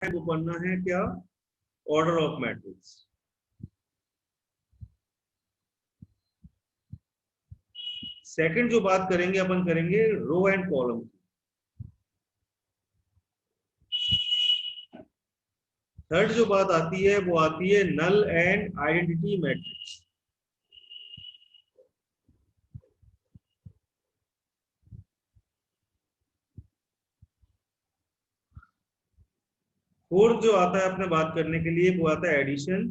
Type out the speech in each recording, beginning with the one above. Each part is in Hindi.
है वो पढ़ना है क्या, ऑर्डर ऑफ मैट्रिक्स। सेकंड जो बात करेंगे अपन करेंगे रो एंड कॉलम। थर्ड जो बात आती है वो आती है null and identity matrix. Fourth जो आता है अपने बात करने के लिए वो आता है addition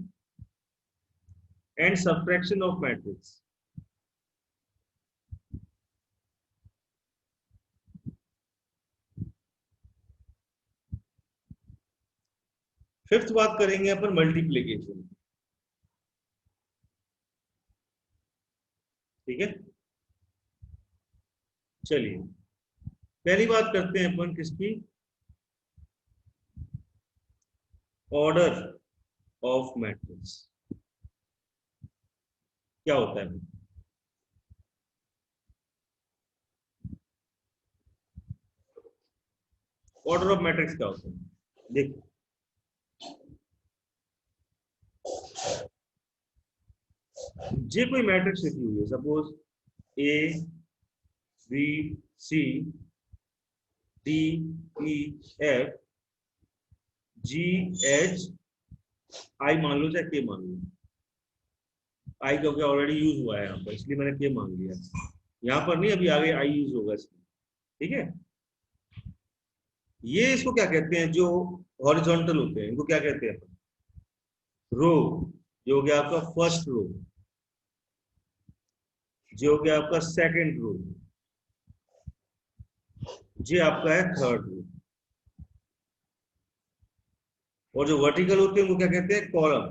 and subtraction of matrix. Fifth बात करेंगे अपन मल्टीप्लिकेशन। ठीक है, चलिए पहली बात करते हैं अपन किसकी, ऑर्डर ऑफ मैट्रिक्स क्या होता है। ऑर्डर ऑफ मैट्रिक्स क्या होता है, देखो जे कोई मैट्रिक्स लिखी हुई है, suppose A B C D E F G H I मान लो चाहे के मान लो, आई क्योंकि ऑलरेडी यूज हुआ है यहाँ पर इसलिए मैंने के मान लिया, यहाँ पर नहीं, अभी आगे आई यूज होगा इसमें। ठीक है, ये इसको क्या कहते हैं, जो हॉरिजॉन्टल होते हैं इनको क्या कहते हैं, रो। जो हो गया आपका फर्स्ट रो, जो हो गया आपका सेकंड रो, ये आपका है थर्ड रो। और जो वर्टिकल होते हैं उनको क्या कहते हैं, कॉलम।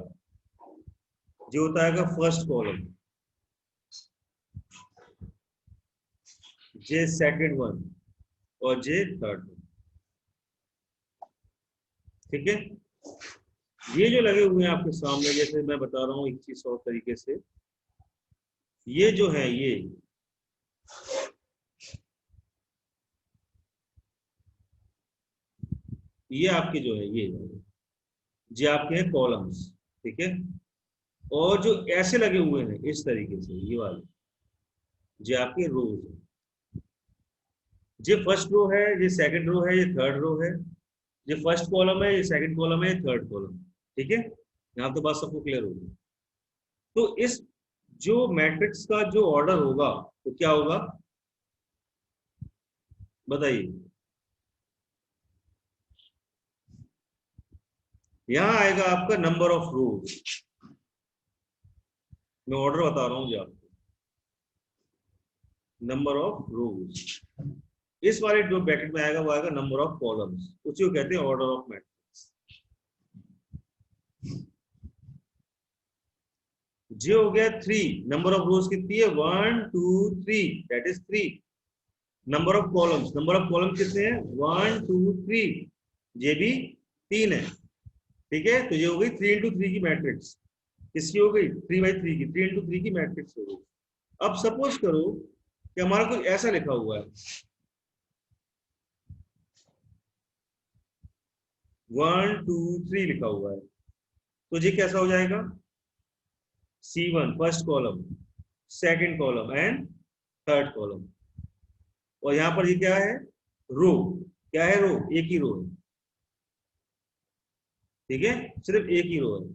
जो होता है फर्स्ट कॉलम, जे सेकंड वन और जे थर्ड वन। ठीक है, ये जो लगे हुए हैं आपके सामने, जैसे मैं बता रहा हूँ एक चीज और तरीके से, ये जो है ये आपके जो है ये आपके हैं कॉलम्स। ठीक है, और जो ऐसे लगे हुए हैं इस तरीके से ये वाले, ये आपके रोज है। ये फर्स्ट रो है, ये सेकंड रो है, ये थर्ड रो है, ये फर्स्ट कॉलम है, ये सेकंड कॉलम है, ये थर्ड कॉलम। ठीक है, यहाँ तो बात सबको क्लियर होगी। तो इस जो मैट्रिक्स का जो ऑर्डर होगा तो क्या होगा बताइए। यहां आएगा आपका नंबर ऑफ रोज। मैं ऑर्डर बता रहा हूं जी आपको, नंबर ऑफ रोज। इस वाले जो ब्रैकेट में आएगा वो आएगा नंबर ऑफ कॉलम्स, उसी को कहते हैं ऑर्डर ऑफ मैट्रिक्स। जे हो गया 3, नंबर ऑफ रोज कितनी है 1 2 3, that is 3। Number of columns, number of columns कितने हैं 1 2 3, ये भी 3 है। ठीक है, तो ये हो गई 3 इंटू 3 की मैट्रिक्स। किसकी हो गई 3 बाई 3 की, 3 इंटू 3 की मैट्रिक्स हो गई। अब सपोज करो कि हमारा कुछ ऐसा लिखा हुआ है 1 2 3 लिखा हुआ है, तो ये कैसा हो जाएगा C1 first column, second column and third column. और यहां पर ये क्या है रो, क्या है रो, एक ही रो है। ठीक है, सिर्फ एक ही रो है,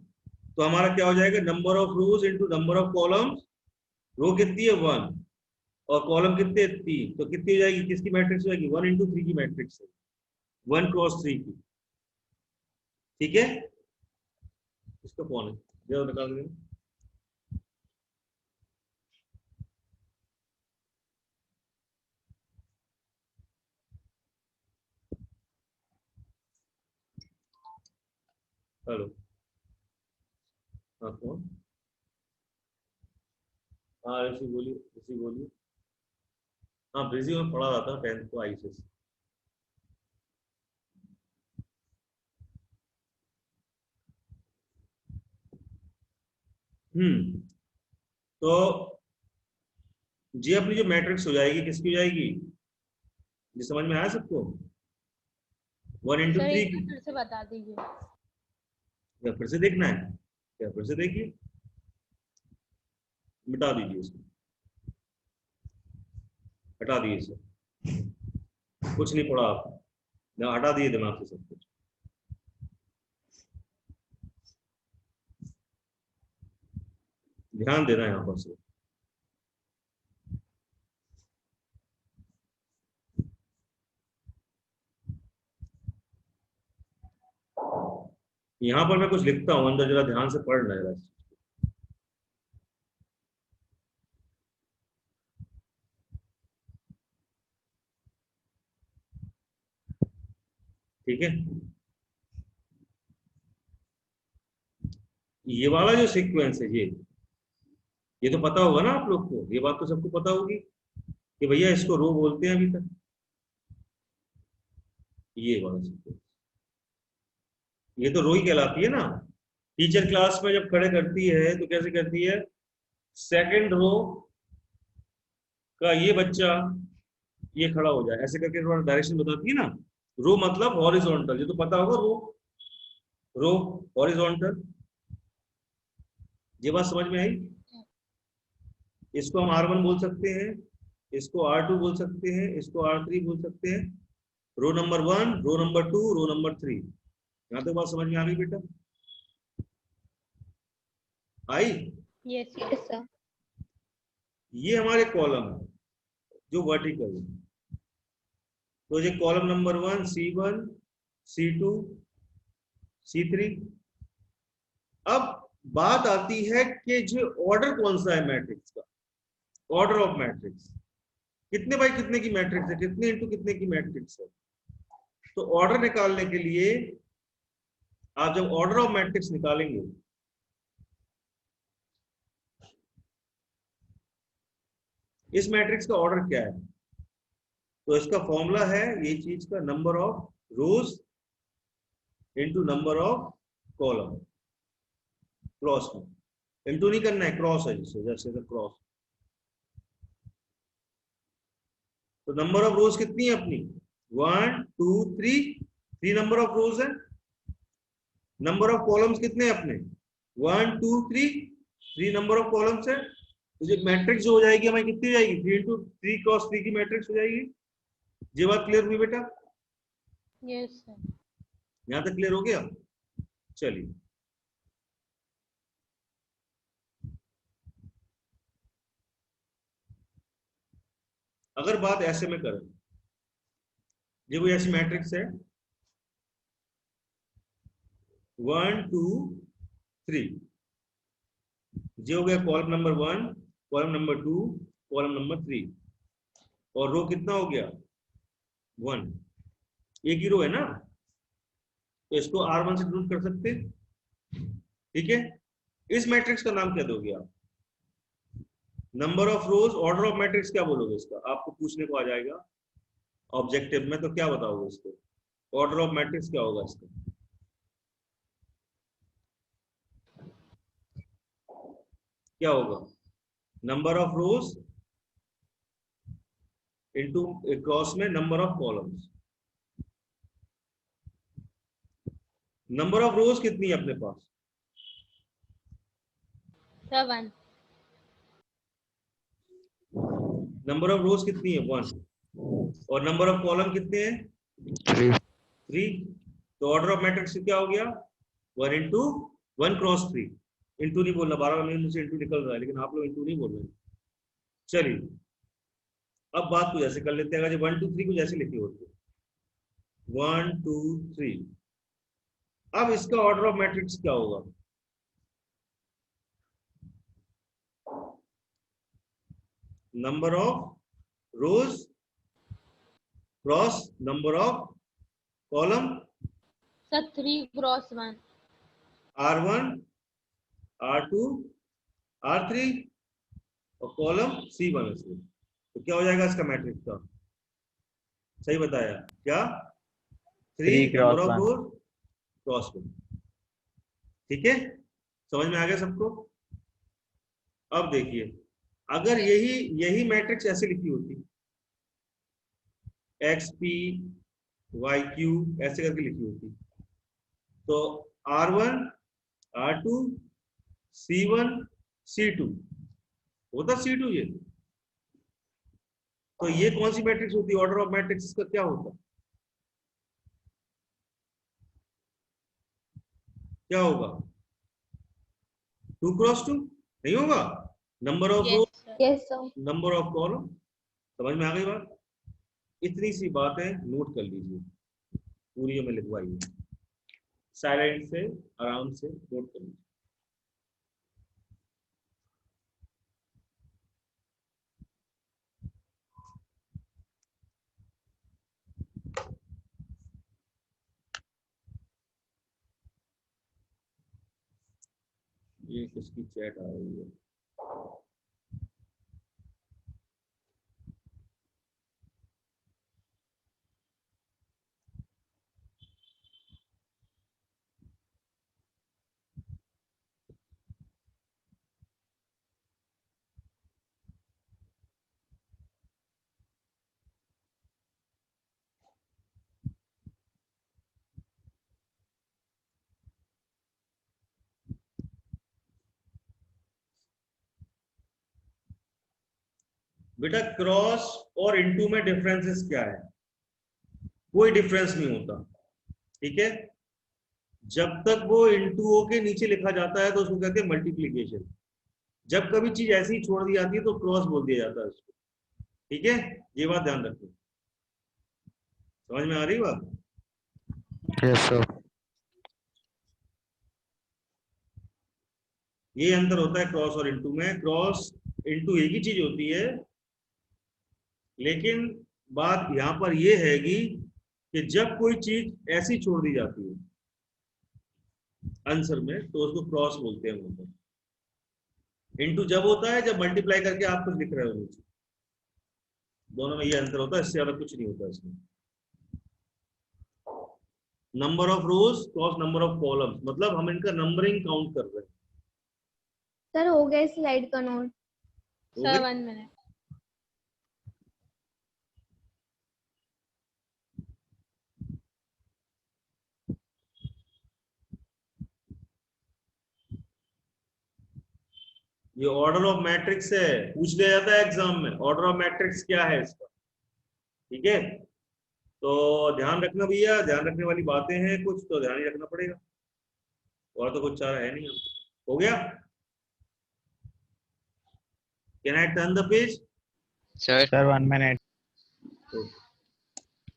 तो हमारा क्या हो जाएगा number of rows into number of columns. Row कितनी है 1 और कॉलम कितने हैं 3, तो कितनी हो जाएगी, किसकी मैट्रिक्स हो जाएगी 1 इंटू 3 की मैट्रिक्स है, 1 क्रॉस 3 की। ठीक है, इसका कौन है जरा निकाल देना। हेलो, हाँ कौन, हाँ ऋषि बोलिए, ऋषि बोलिए। हाँ ब्रिजी में पढ़ा रहा था 10th को आई से। तो जी अपनी जो मैट्रिक्स हो जाएगी किसकी हो जाएगी, जी समझ में आया सबको। 1 इंटू सर 3 एक बार फिर से बता दीजिए। क्या फिर से देखना है? क्या फिर से देखिए, मिटा दीजिए इसको, हटा दिए इसे, कुछ नहीं पढ़ा आप, हटा दिए दिमाग से सब कुछ। ध्यान देना यहाँ पर से। यहाँ पर मैं कुछ लिखता हूँ अंदर, जरा ध्यान से पढ़ना जरा। ठीक है, ये वाला जो सीक्वेंस है ये तो पता होगा ना आप लोग को, ये बात तो सबको पता होगी कि भैया इसको रो बोलते हैं अभी तक, ये वाला सीक्वेंस, ये तो रो ही कहलाती है ना। टीचर क्लास में जब खड़े करती है तो कैसे करती है? सेकंड रो का ये बच्चा ये खड़ा हो जाए, ऐसे करके थोड़ा डायरेक्शन बताती है ना। रो मतलब हॉरिजॉन्टल, ये तो पता होगा, रो रो हॉरिजॉन्टल। ये बात समझ में आई? इसको हम R1 बोल सकते हैं, इसको R2 बोल सकते हैं, इसको R3 बोल सकते हैं। Row number 1, row number 2, row number 3। यहाँ तक बात समझ में आ गई बेटा? आई? Yes sir. ये हमारे कॉलम है जो वर्टिकल है। तो ये column number 1 C1, C2, C3। अब बात आती है कि जो ऑर्डर कौन सा है मैट्रिक्स का, ऑर्डर ऑफ मैट्रिक्स, कितने बाई कितने की मैट्रिक्स है, कितने इंटू कितने की मैट्रिक्स है। तो ऑर्डर निकालने के लिए आप जब ऑर्डर ऑफ मैट्रिक्स निकालेंगे, इस मैट्रिक्स का ऑर्डर क्या है, तो इसका फॉर्मूला है ये चीज का, number of rows into number of column, cross में, इंटू नहीं करना है, क्रॉस है जिससे, जैसे क्रॉस। तो नंबर ऑफ रोज कितनी है अपनी? 1 2 3, 3 नंबर ऑफ रोज है। नंबर ऑफ कॉलम्स कितने हैं अपने? 1 2 3, 3 नंबर ऑफ कॉलम्स है। तो जो मैट्रिक्स जो हो जाएगी हमारी कितनी हो जाएगी? 3 इंटू 3 क्रॉस 3 की मैट्रिक्स हो जाएगी। ये बात क्लियर हुई बेटा? Yes sir. यहां तक क्लियर हो गया? चलिए, अगर बात ऐसे में करें, ये कोई ऐसी मैट्रिक्स है 1 2 3, ये हो गया column number 1, column number 2, column number 3, और रो कितना हो गया? 1। एक ही रो है ना, तो इसको R1 से डिनोट कर सकते हैं। ठीक है, इस मैट्रिक्स का नाम क्या दोगे आप? Number of rose, order of matrix क्या बोलोगे इसका? आपको पूछने को आ जाएगा ऑब्जेक्टिव में, तो क्या बताओगे इसको? ऑर्डर ऑफ मैट्रिक्स क्या होगा इसका? क्या होगा? Number of rows into cross में number of columns. Number of rows कितनी है अपने पास? 7। नंबर ऑफ रोज कितनी है? 1। और नंबर ऑफ कॉलम कितने हैं? 3। तो ऑर्डर ऑफ मैट्रिक्स क्या हो गया? 1 इंटू 1 क्रॉस 3। इंटू नहीं बोलना, 12 मिनट मुझसे इंटू निकल रहा है, लेकिन आप लोग इंटू नहीं बोल रहे। चलिए, अब बात कुछ ऐसे कर लेते हैं, अगर 1 2 3 कुछ ऐसे लिखी होती है 1 2 3, अब इसका ऑर्डर ऑफ मैट्रिक्स क्या होगा? Number of rose cross number of column, sir 3 cross 1। R1 R2 R3, और कॉलम C1 इसमें। तो क्या हो जाएगा इसका मैट्रिक्स का? सही बताया क्या? 3 नंबर ऑफ रोज क्रॉस 1। ठीक है, समझ में आ गया सबको? अब देखिए, अगर यही मैट्रिक्स ऐसे लिखी होती, XP वाई क्यू ऐसे करके लिखी होती। तो R1 R2 C1 C2 होता C2 ये। तो ये कौन सी मैट्रिक्स होती है? ऑर्डर ऑफ मैट्रिक्स का क्या होता? क्या होगा? 2 क्रॉस 2 नहीं होगा? Number of row, Yes, sir. Yes, sir. Number of column. समझ में आ गई बात? इतनी सी बातें नोट कर लीजिए, पूरी में लिखवाइए, साइलेंट से आराम से नोट कर लीजिए। ये किसकी चैट आ रही है? बेटा क्रॉस और इनटू में डिफरेंसेस क्या है? कोई डिफरेंस नहीं होता, ठीक है। जब तक वो इनटू ओ के नीचे लिखा जाता है तो उसको कहते हैं मल्टीप्लीकेशन। जब कभी चीज ऐसी ही छोड़ दी जाती है तो क्रॉस बोल दिया जाता है उसको, ठीक है। ये बात ध्यान रखो, समझ में आ रही बात? Yes sir. ये अंतर होता है क्रॉस और इनटू में। क्रॉस इनटू एक ही चीज होती है, लेकिन बात यहां पर यह हैगी कि जब कोई चीज ऐसी छोड़ दी जाती है आंसर में तो उसको क्रॉस बोलते हैं वहां पर। इनटू जब होता है जब मल्टीप्लाई करके आप कुछ लिख रहे हो नीचे। दोनों में ये अंतर होता है, इससे ज्यादा कुछ नहीं होता इसमें। Number of rose cross number of columns, मतलब हम इनका नंबरिंग काउंट कर रहे हैं। सर हो गया स्लाइड का नोट। हो सर गई? 1 मिनट। ये ऑर्डर ऑफ मैट्रिक्स है, पूछ लिया जाता है एग्जाम में, ऑर्डर ऑफ मैट्रिक्स क्या है इसका, ठीक है। तो ध्यान रखना भैया, ध्यान रखने वाली बातें हैं कुछ, तो ध्यान ही रखना पड़ेगा, और तो कुछ चारा है नहीं। हो गया? Can I turn the page? Sir sir 1 minute.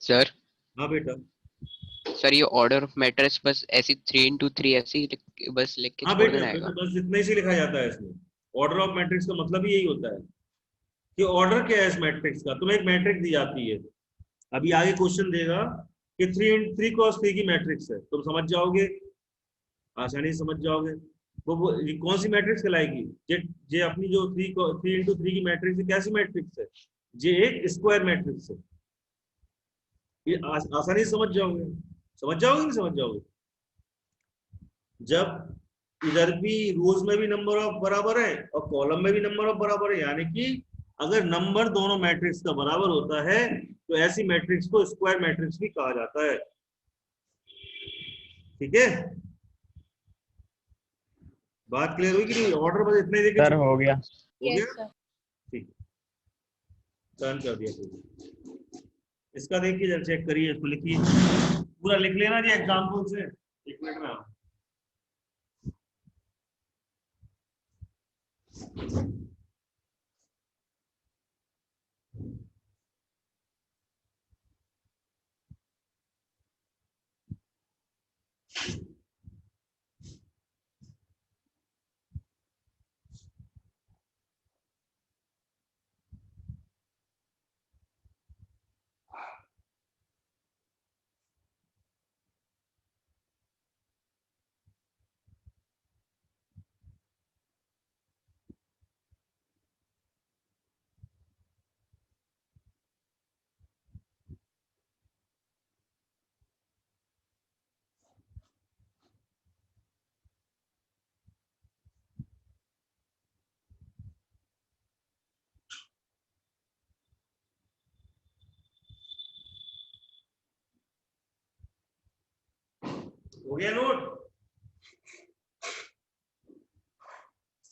Sir हाँ बेटा। सर ये ऑर्डर ऑफ मैट्रिक्स बस ऐसी 3 into 3 ऐसी बस लिख के हाँ छोड़ बेटा देना बेटा, आएगा। बस इतना ही से लिखा जाता है इसमें। ऑर्डर ऑफ मैट्रिक्स का मतलब ही यही होता है कि ऑर्डर क्या है इस मैट्रिक्स का। तुम्हें एक मैट्रिक्स दी जाती है, अभी आगे क्वेश्चन देगा कि 3 क्रॉस 3 की मैट्रिक्स है, तुम समझ जाओगे, आसानी से समझ जाओगे। वो ये कौन सी मैट्रिक्स कहलाएगी? जे जे अपनी जो 3 into 3 की मैट्रिक्स है, कैसी मैट्रिक्स है? जे एक स्क्वायर मैट्रिक्स है। ये आसानी से समझ जाओगे, समझ जाओगे नहीं समझ जाओगे? जब इधर भी रोज में भी नंबर ऑफ बराबर है और कॉलम में भी नंबर ऑफ बराबर है, यानी कि अगर नंबर दोनों मैट्रिक्स का बराबर होता है तो ऐसी मैट्रिक्स को स्क्वायर मैट्रिक्स भी कहा जाता है, ठीक है। बात क्लियर हुई कि नहीं? ऑर्डर बस इतने देके सर हो गया। हो यस गया, सर। ठीक, टर्न कर दिया पूरा। इसका देखिए जरा, चेक करिए, इसको लिखिए, पूरा लिख लेना जी एग्जाम्पल से, 1 मिनट में आप। हो गया नोट?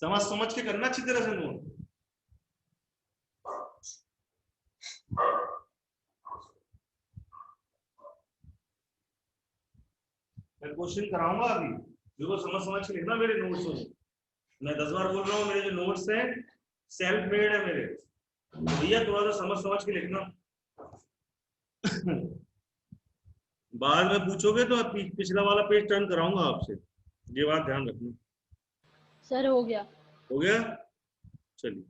समझ के करना अच्छी तरह से नोट। मैं क्वेश्चन कराऊंगा अभी, बिल्कुल समझ के लिखना मेरे नोट्स में। मैं 10 बार बोल रहा हूँ, मेरे जो नोट्स हैं सेल्फ मेड है मेरे, तो भैया थोड़ा सा समझ के लिखना। बाद में पूछोगे तो पिछला वाला पेज टर्न कराऊंगा आपसे, ये बात ध्यान रखना। सर हो गया। हो गया? चलिए।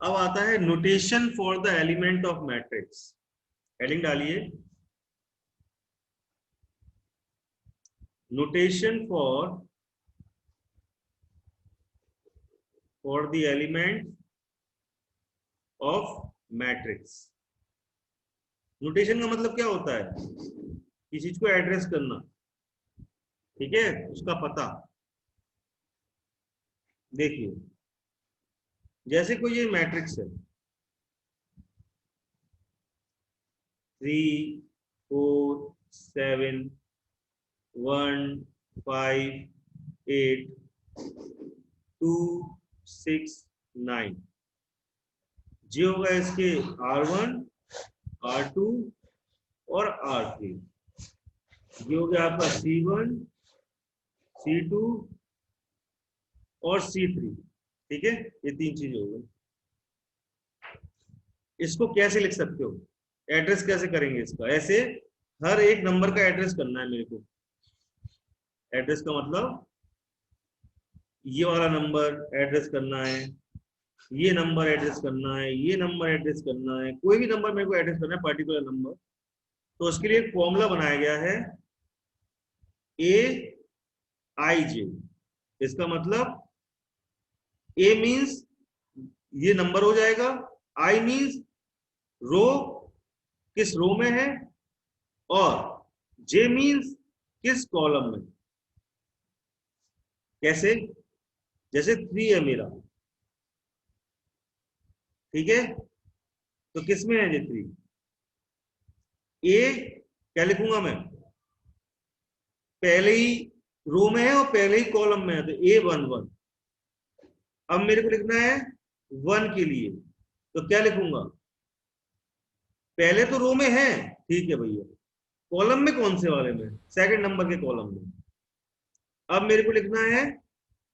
अब आता है notation for the element of matrix. Heading डालिए, notation for the element of matrix. Notation का मतलब क्या होता है? किसी चीज को एड्रेस करना, ठीक है, उसका पता। देखिए, जैसे कोई ये मैट्रिक्स है 3 4 7 1 5 8 2 6 9, ये होगा इसके R1 R2 और R3। ये हो गया आपका C1 C2 और C3, ठीक है, ये 3 चीजें हो गई। इसको कैसे लिख सकते हो, एड्रेस कैसे करेंगे इसका? ऐसे हर एक नंबर का एड्रेस करना है मेरे को। एड्रेस का मतलब ये वाला नंबर एड्रेस करना है, ये नंबर एड्रेस करना है, ये नंबर एड्रेस करना है, कोई भी नंबर मेरे को एड्रेस करना है, पर्टिकुलर नंबर। तो उसके लिए एक फॉर्मूला बनाया गया है AIJ। इसका मतलब A मीन्स ये नंबर हो जाएगा, I मीन्स रो किस रो में है, और J मीन्स किस कॉलम में। कैसे? जैसे 3 है मेरा, ठीक है, तो किस में है ये 3? A क्या लिखूंगा मैं? पहले ही रो में है और पहले ही कॉलम में है, तो A11। अब मेरे को लिखना है 1 के लिए, तो क्या लिखूंगा? पहले तो रो में है, ठीक है भैया, कॉलम में कौन से वाले में? सेकंड नंबर के कॉलम में। अब मेरे को लिखना है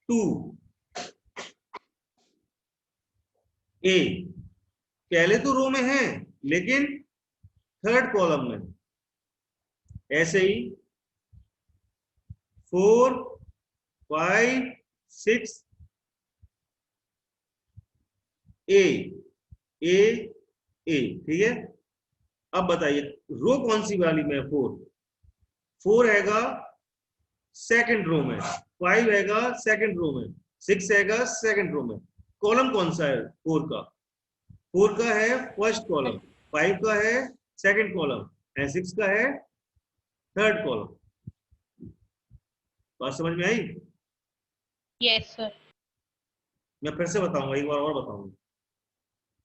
2 A, पहले तो रो में है लेकिन थर्ड कॉलम में। ऐसे ही 4 5 6 A A A, ठीक है। अब बताइए रो कौन सी वाली में? 4 हैगा सेकंड रो में, 5 हैगा सेकंड रो में, 6 हैगा सेकंड रो में। कॉलम कौन सा है 4 का? 4 का है फर्स्ट कॉलम, 5 का है सेकंड कॉलम, एंड 6 का है थर्ड कॉलम। बात समझ में आई? Yes sir. मैं फिर से बताऊंगा, एक बार और बताऊंगा।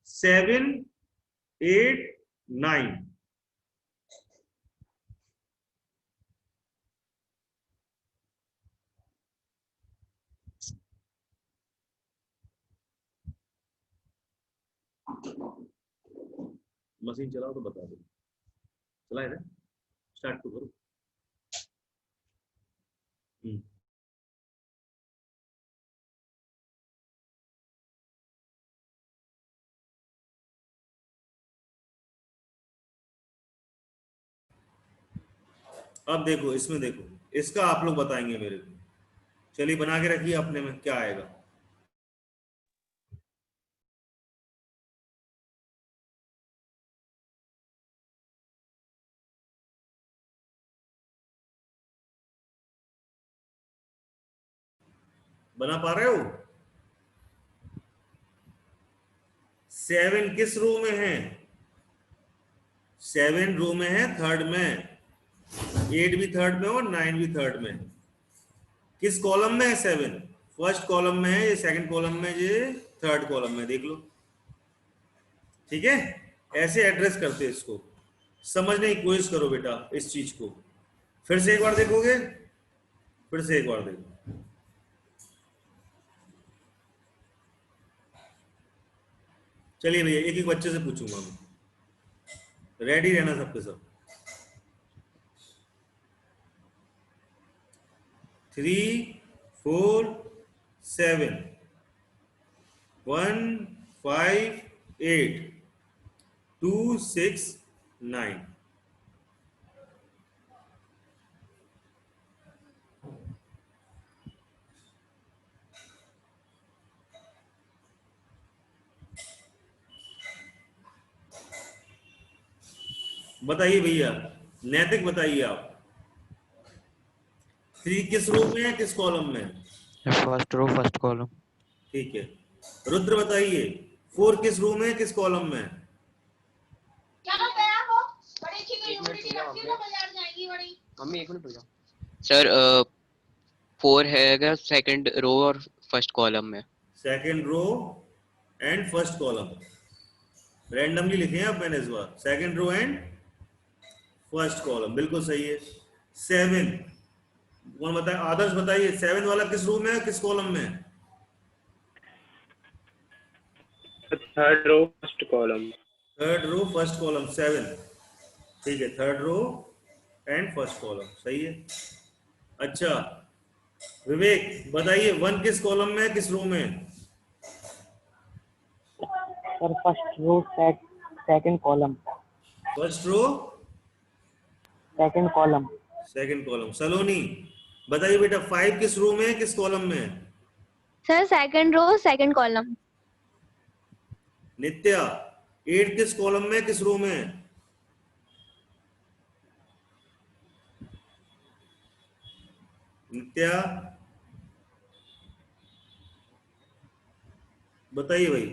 7 8 9, मशीन चलाओ तो बता दो। चलाए ना, स्टार्ट तो करो। अब देखो, इसमें देखो, इसका आप लोग बताएंगे मेरे को। चलिए बना के रखिए अपने में, क्या आएगा। बना पा रहे हो? 7 किस रो में है? 7 रो में है, थर्ड में। 8 भी थर्ड में और 9 भी थर्ड में। किस कॉलम में है 7? फर्स्ट कॉलम में है, ये सेकंड कॉलम में, ये थर्ड कॉलम में, देख लो। ठीक है, ऐसे एड्रेस करते हैं इसको। समझने की कोशिश करो बेटा इस चीज को। फिर से एक बार देखोगे, फिर से एक बार देखो। चलिए भैया, एक एक बच्चे से पूछूंगा मैं, रेडी रहना सबके सब। 3 4 7 1 5 8 2 6 9। बताइए भैया, नैतिक बताइए आप, 3 किस रो में है, किस कॉलम में है? First row first column. ठीक है। रुद्र बताइए, 4 किस रो में है, किस कॉलम में है? मम्मी एक मिनट रुक जाओ सर। 4 है अगर सेकंड रो और फर्स्ट कॉलम में। Second row and first column, randomly लिखे हैं आप मैंने इस बार। Second row and first column, बिल्कुल सही है। 7, कौन बताए? आदर्श बताइए, 7 वाला किस रो में है, किस कॉलम में है? Third row first column. Third row first column 7। ठीक है, third row and first column, सही है। अच्छा विवेक बताइए, 1 किस कॉलम में है, किस रो में है? Sir first row second column. First row second column. Second column. Saloni बताइए बेटा, 5 किस रो में है, किस कॉलम में है? Sir second row second column. Nitya 8 किस कॉलम में, किस रो में है? नित्या बताइए भाई,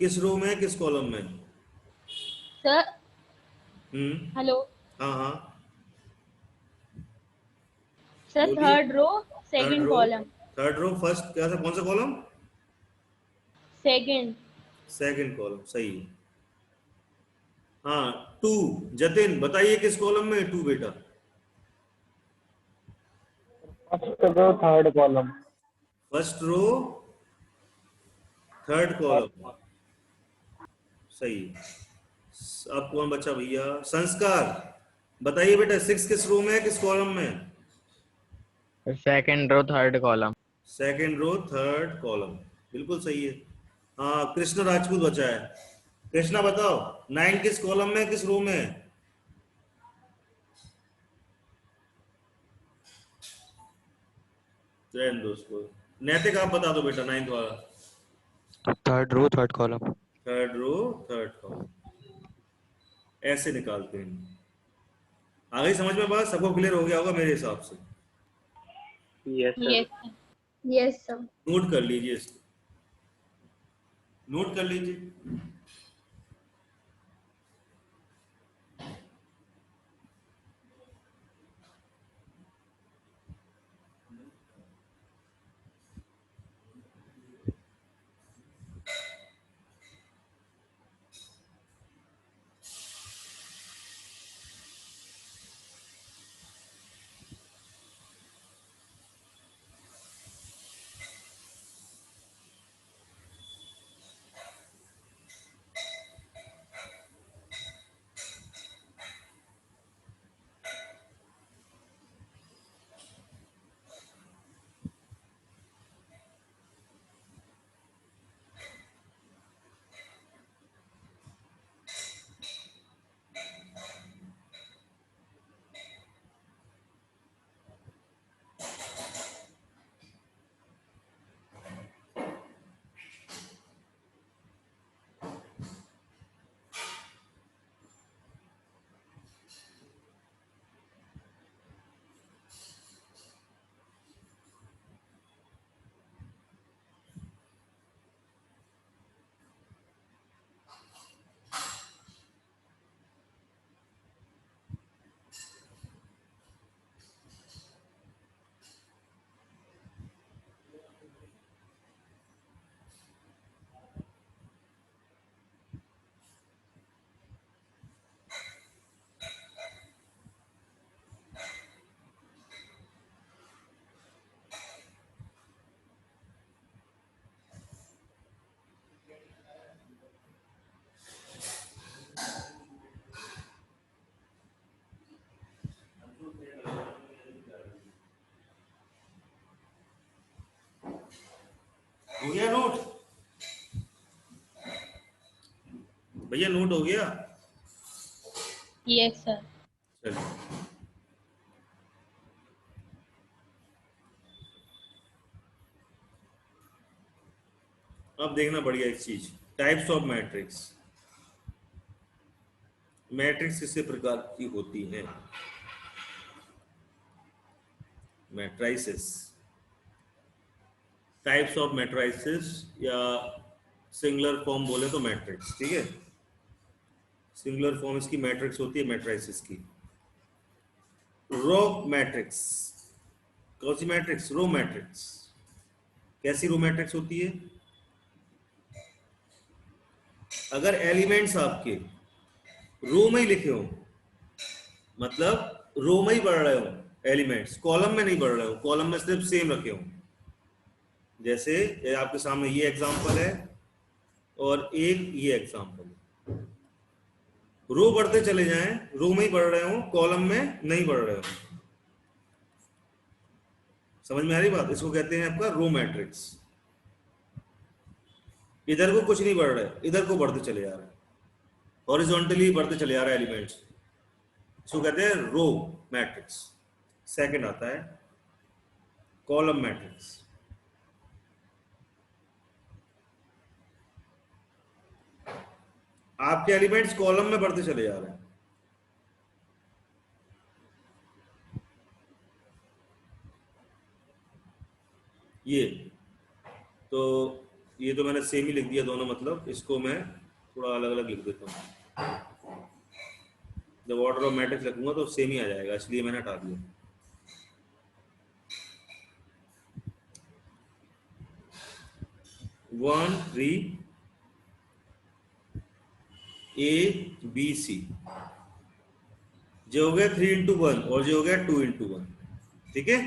किस रो में है, किस कॉलम में? सर हेलो हाँ हाँ सर, बोलिए। Third row third second row, column. Third row first, क्या था, कौन सा कॉलम? सेकंड। सेकंड कॉलम, सही है। हाँ 2, जतिन बताइए किस कॉलम में है 2 बेटा? First row third column. First row third column, सही है। अब कौन बचा भैया? संस्कार बताइए बेटा, 6 किस रो में है, किस कॉलम में है? Second row third column. Second row third column, बिल्कुल सही है। हाँ कृष्ण राजपूत बचा है। कृष्णा बताओ, 9 किस कॉलम में है, किस रो में है? रहने दो उसको। नैतिक आप बता दो बेटा, 9th वाला। Third row third column. Third row third column, ऐसे निकालते हैं। आ गई समझ में बात? सबको क्लियर हो गया होगा मेरे हिसाब से। Yes sir. Yes yes sir. Note कर लीजिए इसको, नोट कर लीजिए। बढ़िया नोट हो गया। Yes sir. चलिए अब देखना बढ़िया एक चीज, टाइप्स ऑफ मैट्रिक्स। मैट्रिक्स किस प्रकार की होती है? मैट्राइसिस, टाइप्स ऑफ मैट्राइसिस या सिंगुलर फॉर्म बोले तो मैट्रिक्स। ठीक है, सिंगुलर फॉर्म इसकी मैट्रिक्स होती है मैट्राइसिस की। रो मैट्रिक्स, कौन सी मैट्रिक्स? Row matrix. कैसी रो मैट्रिक्स होती है? अगर एलिमेंट्स आपके रो में ही लिखे हो, मतलब रो में ही बढ़ रहे हो एलिमेंट्स, कॉलम में नहीं बढ़ रहे हो, कॉलम में सिर्फ सेम रखे हो। जैसे ये आपके सामने ये एग्जांपल है और एक ये एग्जांपल है। रो बढ़ते चले जाएं, रो में ही बढ़ रहे हो, कॉलम में नहीं बढ़ रहे हो। समझ में आ रही बात? इसको कहते हैं आपका रो मैट्रिक्स। इधर को कुछ नहीं बढ़ रहा है, इधर को बढ़ते चले जा रहे हैं, हॉरिजॉन्टली बढ़ते चले जा रहे हैं एलिमेंट्स, इसको कहते हैं रो मैट्रिक्स। सेकंड आता है कॉलम मैट्रिक्स। आपके एलिमेंट्स कॉलम में बढ़ते चले जा रहे हैं। ये तो मैंने सेम ही लिख दिया दोनों, मतलब इसको मैं थोड़ा अलग अलग लिख देता हूँ। जब ऑर्डर ऑफ मैट्रिक्स लिखूंगा तो सेम ही आ जाएगा, इसलिए मैंने हटा दिया। One three A B C, जो हो गया 3x1 और जो हो गया 2x1। ठीक है,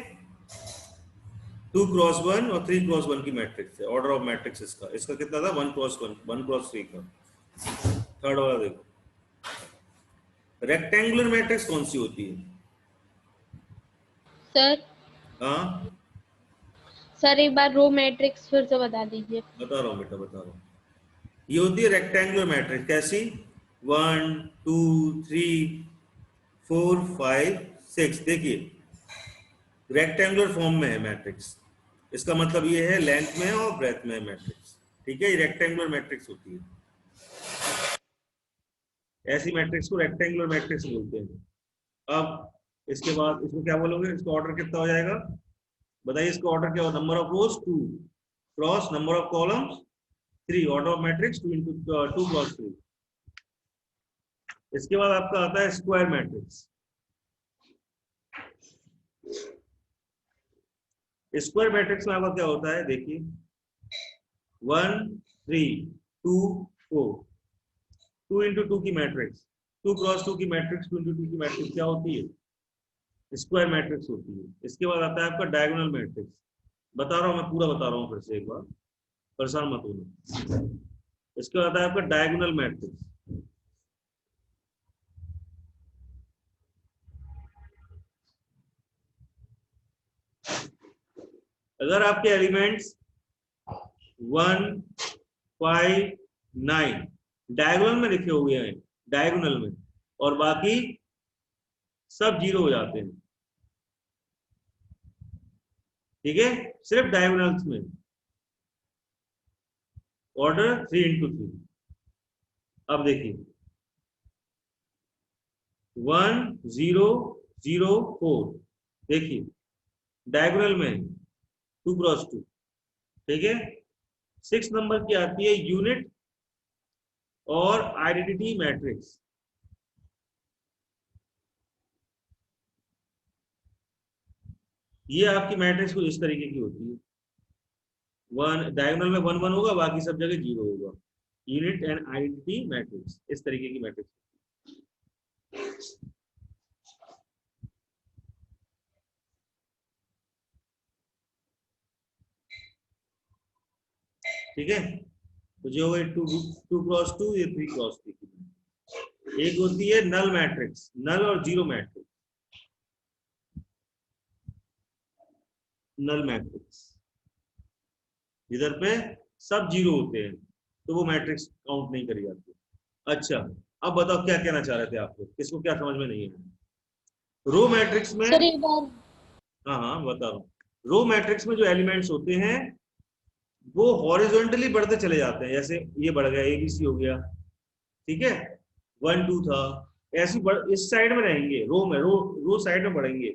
2x1 और 3x1 की मैट्रिक्स है। ऑर्डर ऑफ मैट्रिक्स इसका कितना था? 1x1, 1x3 का। थर्ड वाला देखो, रेक्टेंगुलर मैट्रिक्स कौन सी होती है? सर हाँ सर एक बार रो मैट्रिक्स फिर से बता दीजिए। बता रहा हूँ बेटा, बता रहा हूँ। ये होती है रेक्टेंगुलर मैट्रिक्स। कैसी? 1 2 3 4 5 6। देखिए रेक्टेंगुलर फॉर्म में है मैट्रिक्स, इसका मतलब ये है लेंथ में और ब्रेथ में है मैट्रिक्स। ठीक है, ये रेक्टेंगुलर मैट्रिक्स होती है। ऐसी मैट्रिक्स को रेक्टेंगुलर मैट्रिक्स बोलते हैं। अब इसके बाद इसको क्या बोलोगे? इसका ऑर्डर कितना हो जाएगा बताइए? इसका ऑर्डर क्या हो? Number of rose 2 cross number of columns 3। Order of matrix 2 × 2 cross 3। इसके बाद आपका आता है स्क्वायर मैट्रिक्स। स्क्वायर मैट्रिक्स में आपका क्या होता है? देखिए 1 3 2 4, 2 × 2 की मैट्रिक्स, 2 × 2 की मैट्रिक्स, 2 × 2 की मैट्रिक्स क्या होती है? स्क्वायर मैट्रिक्स होती है। इसके बाद आता है आपका डायगोनल मैट्रिक्स। बता रहा हूं मैं, पूरा बता रहा हूं फिर से एक बार, परेशान मत होना। इसके बाद आता है आपका डायगोनल मैट्रिक्स। अगर आपके एलिमेंट्स 1 5 9 डायगोनल में लिखे हुए हैं, डायगोनल में, और बाकी सब 0 हो जाते हैं। ठीक है, सिर्फ डायगोनल्स में ऑर्डर 3 × 3। अब देखिए 1 0 0 4, देखिए डायगोनल में 2 × 2। ठीक है, 6 नंबर की आती है यूनिट और आइडेंटिटी मैट्रिक्स। ये आपकी मैट्रिक्स कुछ इस तरीके की होती है। 1 डायगोनल में 1 1 होगा, बाकी सब जगह 0 होगा। यूनिट एंड आइडेंटिटी मैट्रिक्स, इस तरीके की मैट्रिक्स। ठीक है, तो जो है 2 × 2, ये 3 × 3 की। एक होती है नल मैट्रिक्स, नल और जीरो मैट्रिक्स। नल मैट्रिक्स जिधर पे सब 0 होते हैं तो वो मैट्रिक्स काउंट नहीं करी जाती। अच्छा, अब बताओ क्या कहना चाह रहे थे आप लोग, किसको क्या समझ में नहीं है। रो मैट्रिक्स में, सर एक बार हाँ हाँ बता रहा हूँ, रो मैट्रिक्स में जो एलिमेंट्स होते हैं वो हॉरिजॉन्टली बढ़ते चले जाते हैं, जैसे ये बढ़ गया, एबीसी हो गया, ठीक है, 1 2 था, ऐसी इस साइड में रहेंगे, रो में, रो साइड में बढ़ेंगे,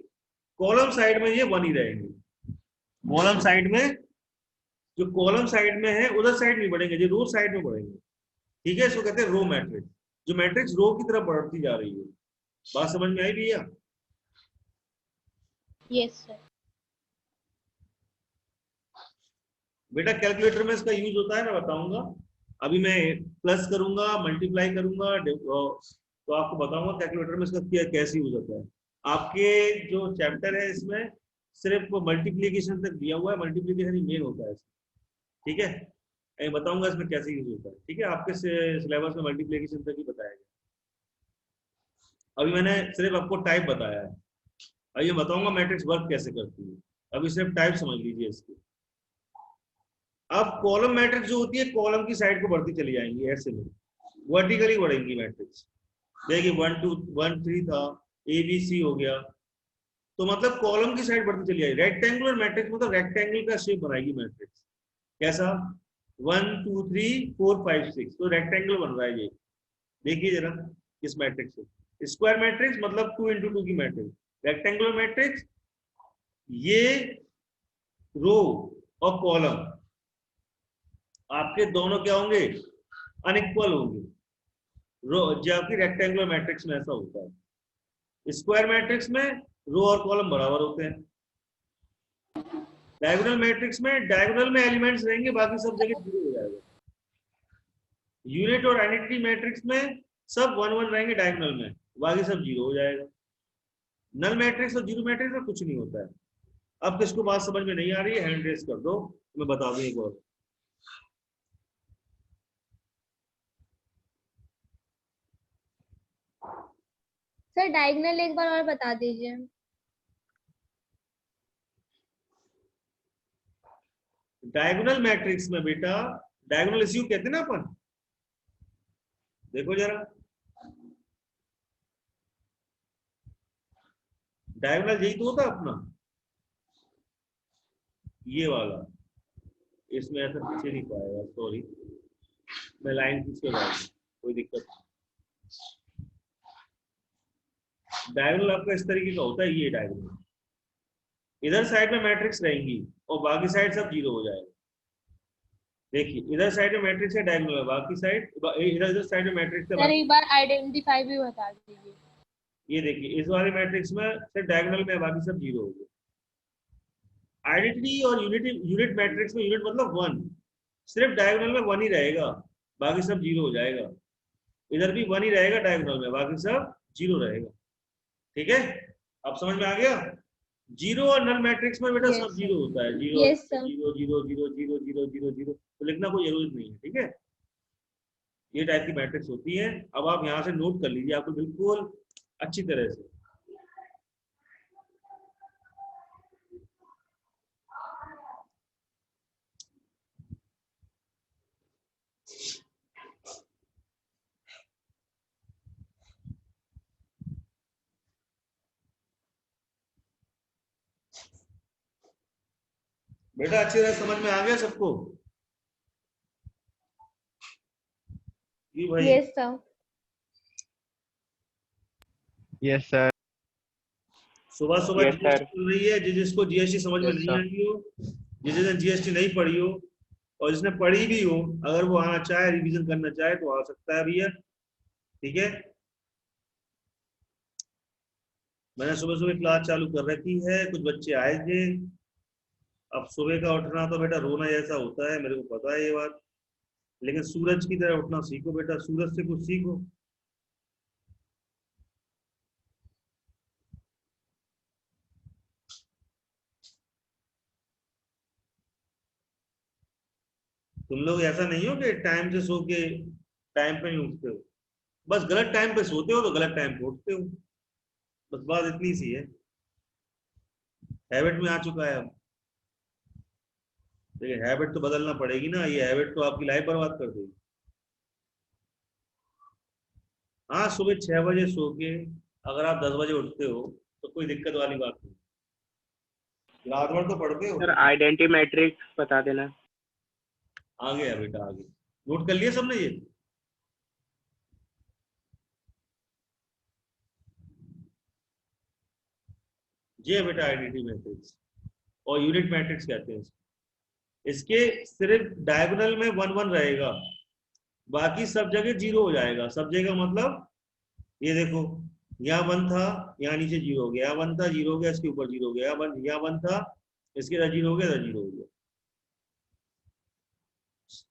कॉलम साइड में ये 1 ही रहेंगे, कॉलम साइड में, जो कॉलम साइड में है उधर साइड नहीं बढ़ेंगे, जो रो साइड में बढ़ेंगे, ठीक है, इसको कहते हैं रो मैट्रिक्स, जो मैट्रिक्स रो की तरफ बढ़ती जा रही है। बात समझ में आई भैया? Yes sir. बेटा कैलकुलेटर में इसका यूज होता है, मैं बताऊंगा, अभी मैं प्लस करूंगा, मल्टीप्लाई करूंगा, तो आपको बताऊंगा कैलकुलेटर में इसका क्या कैसे यूज होता है। आपके जो चैप्टर है इसमें सिर्फ मल्टीप्लीकेशन तक दिया हुआ है, मल्टीप्लीकेशन ही मेन होता है इसमें, ठीक है, मैं बताऊंगा इसमें कैसे यूज होता है, ठीक है, आपके सिलेबस में मल्टीप्लीकेशन तक ही बताया गया, अभी मैंने सिर्फ आपको टाइप बताया है, अभी मैं बताऊंगा मैट्रिक्स वर्क कैसे करती है, अभी सिर्फ टाइप समझ लीजिए इसकी। अब कॉलम मैट्रिक्स जो होती है कॉलम की साइड को बढ़ती चली जाएंगी, ऐसे में वर्टिकली बढ़ेंगी मैट्रिक्स, देखिए 1 2 1 3 था, ए बी सी हो गया, तो मतलब कॉलम की साइड बढ़ती चली जाएगी, रेक्टेंगुलर मैट्रिक्स मतलब रेक्टेंगल का शेप बनाएगी मैट्रिक्स, कैसा, 1 2 3 4 5 6, तो रेक्टेंगल बन रहा है ये, देखिए जरा इस मैट्रिक्स से। स्क्वायर मैट्रिक्स मतलब 2 into 2 की मैट्रिक्स, रेक्टेंगुलर मैट्रिक्स ये रो और कॉलम आपके दोनों क्या होंगे, अनइक्वल होंगे, रो जबकि रेक्टेंगुलर मैट्रिक्स में ऐसा होता है, स्क्वायर मैट्रिक्स में रो और कॉलम बराबर होते हैं, डायगोनल मैट्रिक्स में डायगोनल में एलिमेंट्स रहेंगे, बाकी सब जगह जीरो हो जाएगा, यूनिट और आइडेंटिटी मैट्रिक्स में सब 1 1 रहेंगे डायगोनल में, बाकी सब जीरो हो जाएगा, नल मैट्रिक्स और जीरो मैट्रिक्स में कुछ नहीं होता है। अब किसको बात समझ में नहीं आ रही है हैंड रेस कर दो, मैं बता दूं एक और। सर डायगोनल एक बार और बता दीजिए। डायगोनल मैट्रिक्स में बेटा, डायगोनल इश्यू कहते हैं ना अपन, देखो जरा, डायगोनल यही तो होता अपना, ये वाला, इसमें ऐसा पीछे नहीं पाएगा, सॉरी मैं लाइन खींच के डाल, कोई दिक्कत नहीं, डायगोनल आपका इस तरीके का होता है, ये डायगोनल, इधर साइड में मैट्रिक्स रहेंगी और बाकी साइड सब जीरो हो जाएगा, देखिए इधर साइड में मैट्रिक्स है डायगोनल है, बाकी साइड इधर साइड में मैट्रिक्स है, सर एक बार आइडेंटिफाई भी बता दीजिए। ये देखिए इस वाले मैट्रिक्स में सिर्फ डायगोनल में बाकी सब जीरो हो गए, आइडेंटिटी और यूनिट मैट्रिक्स में यूनिट मतलब 1, सिर्फ डायगोनल में 1 ही रहेगा, बाकी सब जीरो हो जाएगा, इधर भी 1 ही रहेगा डायगोनल में, बाकी सब जीरो रहेगा, ठीक है, अब समझ में आ गया। जीरो और नल मैट्रिक्स में बेटा सब जीरो होता है, zero zero zero zero zero zero zero zero, तो लिखना कोई जरूरत नहीं है, ठीक है, ये टाइप की मैट्रिक्स होती है। अब आप यहाँ से नोट कर लीजिए आपको बिल्कुल अच्छी तरह से, बेटा अच्छी तरह समझ में आ गया सबको? जी भाई, यस सर। Yes sir. सुबह सुबह Yes, जीएसटी sir. चल रही है, जिसको जीएसटी समझ में Yes, नहीं sir. आई हो, जिसने जीएसटी नहीं पढ़ी हो और जिसने पढ़ी भी हो, अगर वो आना चाहे, रिवीजन करना चाहे तो आ सकता है भैया, ठीक है, मैंने सुबह सुबह क्लास चालू कर रखी है, कुछ बच्चे आए थे, अब सुबह का उठना तो बेटा रोना जैसा होता है, मेरे को पता है ये बात, लेकिन सूरज की तरह उठना सीखो बेटा, सूरज से कुछ सीखो, तुम लोग ऐसा नहीं हो कि टाइम से सो के टाइम पे नहीं उठते हो, बस गलत टाइम पे सोते हो तो गलत टाइम पे उठते हो, बस बात इतनी सी है, हैबिट में आ चुका है अब, लेकिन हैबिट तो बदलना पड़ेगी ना, ये हैबिट तो आपकी लाइफ बर्बाद कर देगी। हाँ, सुबह 6 बजे सो के अगर आप 10 बजे उठते हो तो कोई दिक्कत वाली बात नहीं। रात भर तो पढ़ते हो। सर आइडेंटी मैट्रिक्स बता देना। आ गया बेटा, आ गया। नोट कर लिया सबने ये? ये है बेटा आइडेंटिटी मैट्रिक्स, और यूनिट मैट्रिक्स कहते हैं इसके सिर्फ डायगोनल में 1 1 रहेगा, बाकी सब जगह 0 हो जाएगा। सब जगह मतलब ये देखो, यहाँ 1 था, यहाँ नीचे 0 हो गया, यहाँ 1 था 0 हो गया, इसके ऊपर 0 हो गया, यहाँ 1 था, इसके साथ 0 हो गया, इधर 0 हो गया।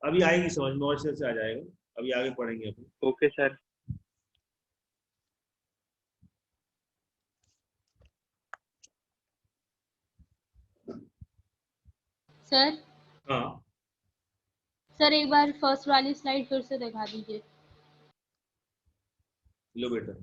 अभी आएगी समझ में, और से आ जाएगा, अभी आगे पढ़ेंगे अपन। Okay sir. सर हाँ, सर एक बार फर्स्ट वाली स्लाइड फिर से दिखा दीजिए। लो बेटा।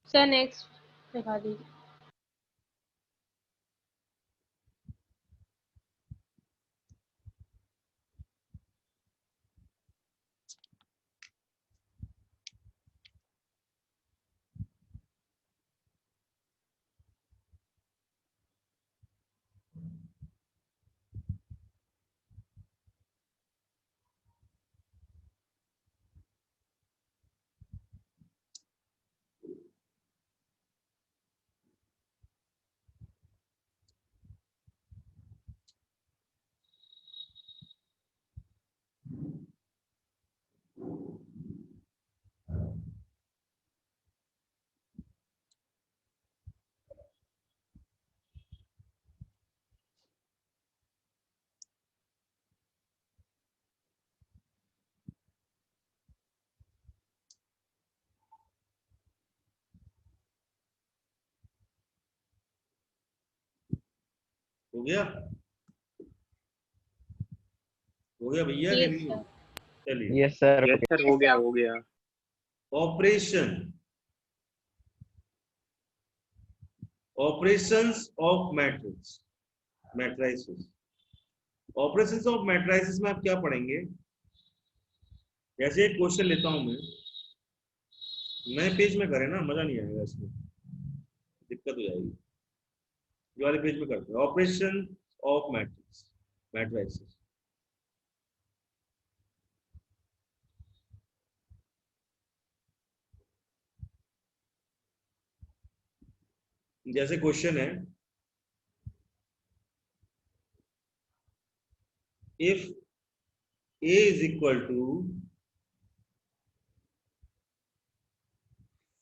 सर नेक्स्ट दिखा दीजिए। हो गया? हो गया भैया के यस लिए? सर। चलिए। Yes sir. यस सर, हो गया हो गया। Operation, operations of matrix, matrices. Operations of matrices में आप क्या पढ़ेंगे? जैसे एक क्वेश्चन लेता हूं मैं, नए पेज में करें ना, मजा नहीं आएगा इसमें, दिक्कत हो जाएगी। ये वाले पेज में करते हैं, ऑपरेशन ऑफ मैट्रिक्स, मैट्रिसेस। जैसे क्वेश्चन है, if A is equal to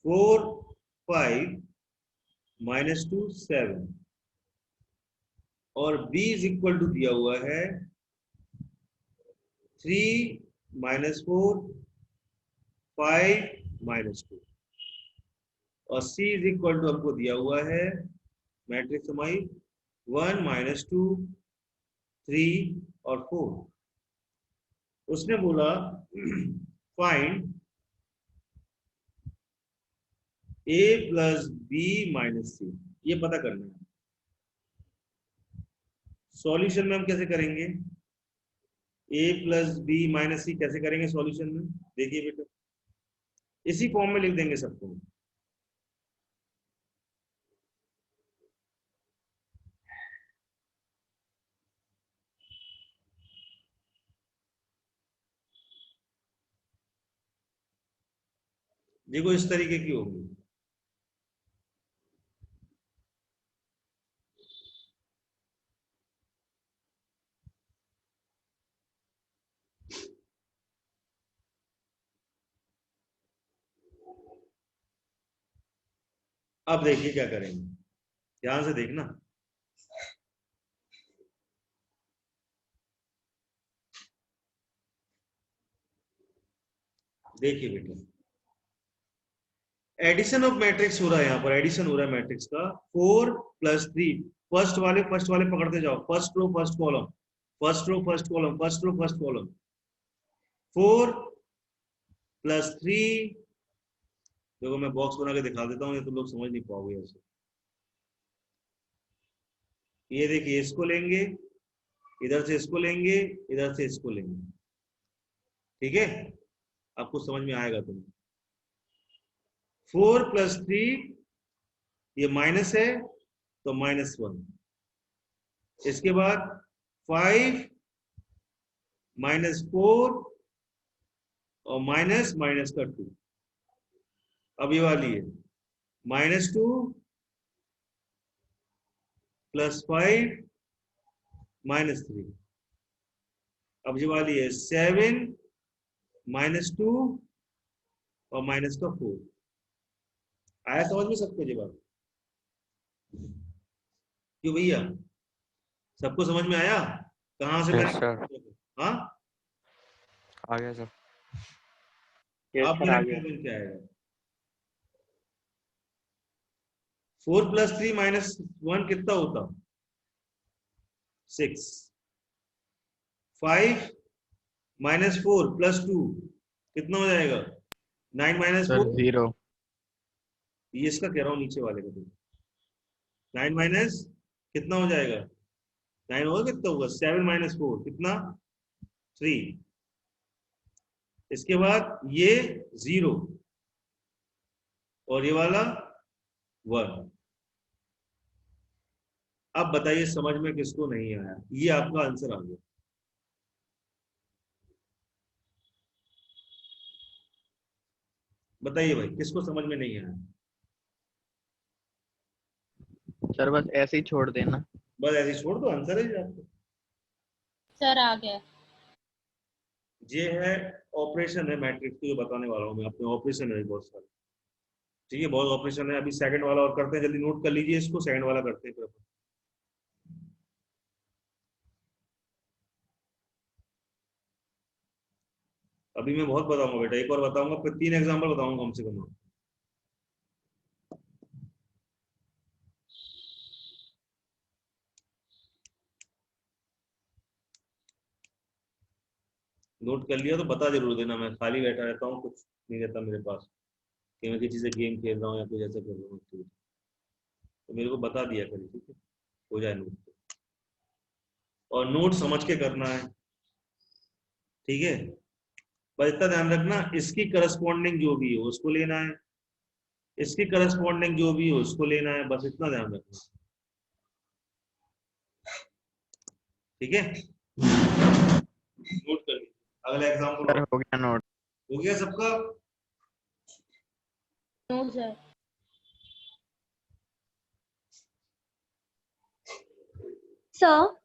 4 5 -2 7 और B is equal to दिया हुआ है 3 -4 5 -2 और C is equal to हमको दिया हुआ है मैट्रिक्स हमारी 1 -2 3 और 4। उसने बोला find A plus B minus C, ये पता करना है। सॉल्यूशन में हम कैसे करेंगे? A plus B minus C कैसे करेंगे सॉल्यूशन में? देखिए बेटा, इसी फॉर्म में लिख देंगे सबको। देखो इस तरीके की होगी, अब देखिए क्या करेंगे, ध्यान से देखना। देखिए बेटा, एडिशन ऑफ मैट्रिक्स हो रहा है, यहाँ पर एडिशन हो रहा है मैट्रिक्स का। 4 + 3, फर्स्ट वाले पकड़ते जाओ, first row first column, first row first column, first row first column. 4 + 3, देखो मैं बॉक्स बना के दिखा देता हूँ, ये तो लोग समझ नहीं पाओगे ऐसे। ये देखिए, इसको लेंगे, इधर से इसको लेंगे, इधर से इसको लेंगे, ठीक है, आपको समझ में आएगा तुम्हें। 4 + 3, ये माइनस है तो -1, इसके बाद 5 -4 और माइनस माइनस का 2। अब ये वाली है -2 + 5 -3। अब ये वाली है 7 -2 और माइनस का 4। आया समझ में सबको ये बात? क्यों भैया, सबको समझ में आया? कहाँ से Yes, मैंने, sir. हाँ आ गया सर. यस अब सर मेरा आ गया। क्वेश्चन क्या आएगा? 4 + 3 -1 कितना होता? 6। 5 -4 + 2 कितना हो जाएगा? 9 सर -4, 0. ये इसका कह रहा हूँ नीचे वाले का। 9 माइनस कितना हो जाएगा? 9 होगा, कितना होगा? 7 - 4 कितना? 3। इसके बाद ये 0 और ये वाला 1। अब बताइए समझ में किसको नहीं आया? ये आपका आंसर आ गया। बताइए भाई, किसको समझ में नहीं आया? सर बस ऐसे ही छोड़ देना. बस ऐसे ही छोड़ दो, आंसर है ये आपको। सर आ गया। ये है ऑपरेशन है मैट्रिक्स को, जो बताने वाला हूँ मैं आपको। ऑपरेशन है बहुत सारे, ठीक है, बहुत ऑपरेशन है। अभी सेकंड वाला और करते हैं, जल्दी नोट कर लीजिए इसको, सेकंड वाला करते हैं फिर अपन। अभी मैं बहुत बताऊंगा बेटा, एक और बताऊंगा, फिर 3 एग्जाम्पल बताऊंगा कम से कम। नोट कर लिया तो बता जरूर देना, मैं खाली बैठा रहता हूँ, कुछ नहीं रहता मेरे पास कि मैं किसी से गेम खेल रहा हूँ या कुछ ऐसा कर रहा हूँ, तो मेरे को बता दिया करिए, ठीक है, हो जाए नोट। और नोट समझ के करना है, ठीक है। बस इतना ध्यान रखना, इसकी करस्पॉन्डिंग जो भी हो उसको लेना है, इसकी करस्पॉन्डिंग जो भी हो उसको लेना है, बस इतना ध्यान रखना, ठीक है। नोट कर लीजिए, अगला एग्जाम्पल सर हो गया नोट. हो गया सबका? No sir. सर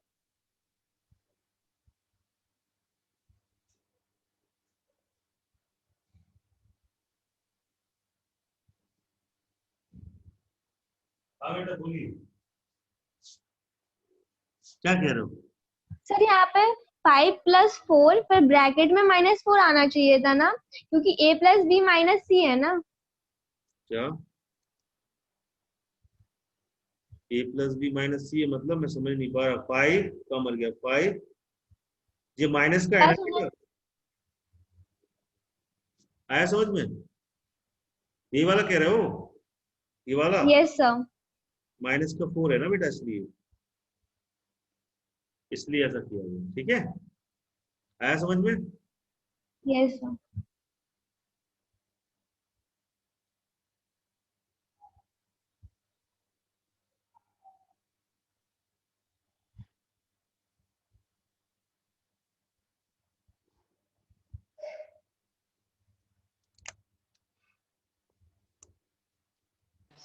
हाँ बेटा बोलिए, क्या कह रहे हो? सर यहाँ पे 5 + 4 फिर ब्रैकेट में -4 आना चाहिए था ना, क्योंकि a + b - c है ना। क्या a + b - c है मतलब? मैं समझ नहीं पा रहा। 5 का मर गया 5, ये माइनस का है ना बेटा? आया समझ में? ये वाला कह रहे हो? ये वाला यस सर। माइनस का 4 है ना बेटा, इसलिए इसलिए ऐसा किया गया, ठीक है। आया समझ में? Yes sir.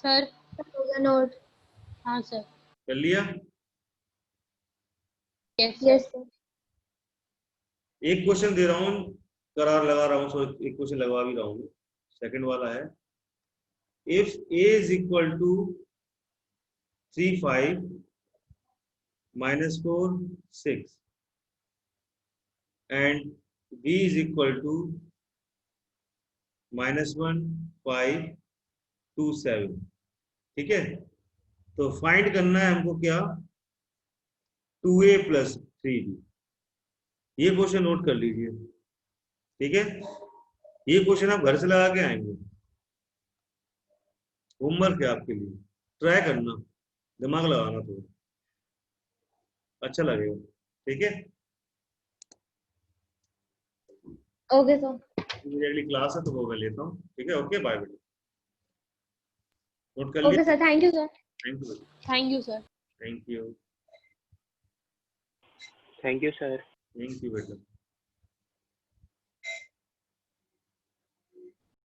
सर हो गया नोट। हाँ सर। कर लिया? Yes sir. एक क्वेश्चन दे रहा हूँ, करार लगा रहा हूँ, एक क्वेश्चन लगवा भी रहा हूँ। सेकंड वाला है, if a is equal to 3 5 minus 4 6 and b is equal to -1 5 2 7, ठीक है। तो फाइंड करना है हमको क्या, 2a + 3b। ये क्वेश्चन नोट कर लीजिए, ठीक है। ये क्वेश्चन आप घर से लगा के आएंगे, होमवर्क है आपके लिए, ट्राई करना, दिमाग लगाना, तो अच्छा लगेगा, ठीक है। Okay sir. मेरी अगली क्लास है तो वो मैं लेता हूँ, ठीक है। ओके, बाय बेटा, नोट कर ओके लिया। Sir, thank you sir. Thank you बेटा, thank you sir. Thank you, thank you sir. Thank you बेटा।